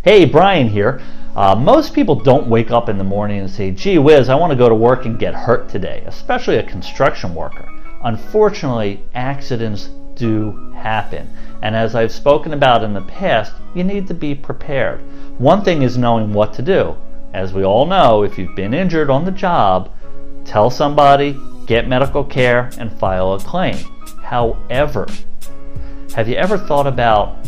Hey, Brian here. Most people don't wake up in the morning and say, gee whiz, I want to go to work and get hurt today, especially a construction worker. Unfortunately, accidents do happen. And as I've spoken about in the past, you need to be prepared. One thing is knowing what to do. As we all know, if you've been injured on the job, tell somebody, get medical care, and file a claim. However, have you ever thought about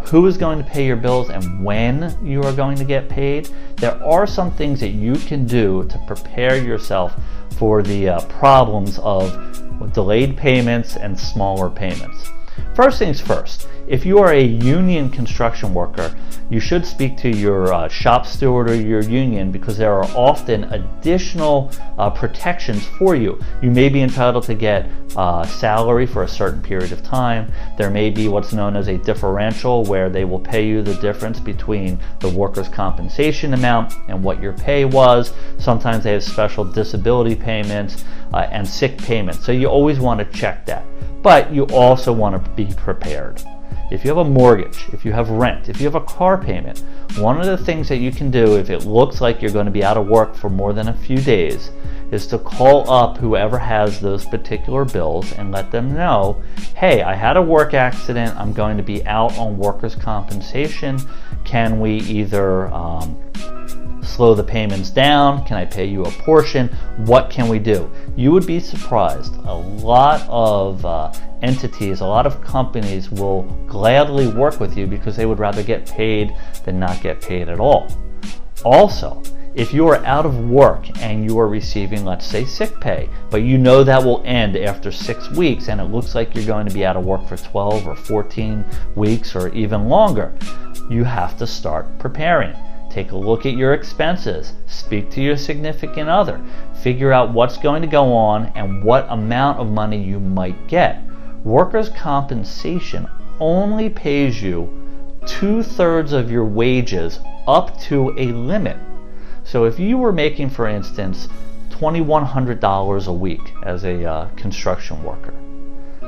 who is going to pay your bills and when you are going to get paid? There are some things that you can do to prepare yourself for the problems of delayed payments and smaller payments. First things first, if you are a union construction worker, you should speak to your shop steward or your union because there are often additional protections for you. You may be entitled to get salary for a certain period of time. There may be what's known as a differential where they will pay you the difference between the workers' compensation amount and what your pay was. Sometimes they have special disability payments and sick payments. So you always want to check that. But you also want to be prepared. If you have a mortgage, if you have rent, if you have a car payment, one of the things that you can do if it looks like you're going to be out of work for more than a few days is to call up whoever has those particular bills and let them know, hey, I had a work accident, I'm going to be out on workers' compensation. Can we either slow the payments down? Can I pay you a portion? What can we do? You would be surprised. A lot of entities, a lot of companies will gladly work with you because they would rather get paid than not get paid at all. Also, if you are out of work and you are receiving, let's say, sick pay, but you know that will end after 6 weeks and it looks like you're going to be out of work for 12 or 14 weeks or even longer, you have to start preparing. Take a look at your expenses, speak to your significant other, figure out what's going to go on and what amount of money you might get. Workers' compensation only pays you 2/3 of your wages up to a limit. So if you were making, for instance, $2,100 a week as a construction worker,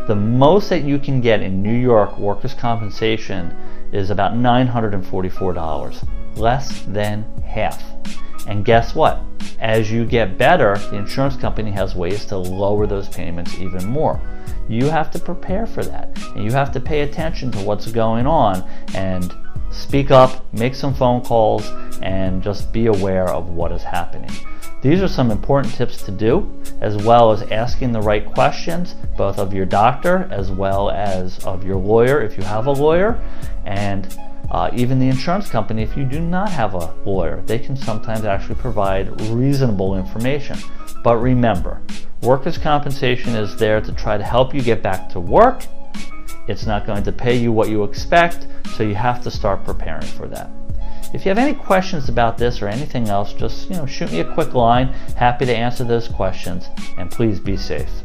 the most that you can get in New York workers' compensation is about $944. Less than half. And guess what? As you get better, the insurance company has ways to lower those payments even more. You have to prepare for that, and you have to pay attention to what's going on and speak up, make some phone calls, and just be aware of what is happening. These are some important tips to do, as well as asking the right questions, both of your doctor as well as of your lawyer if you have a lawyer, and even the insurance company if you do not have a lawyer. They can sometimes actually provide reasonable information. But remember, workers' compensation is there to try to help you get back to work. It's not going to pay you what you expect, so you have to start preparing for that. If you have any questions about this or anything else, just shoot me a quick line. Happy to answer those questions, and please be safe.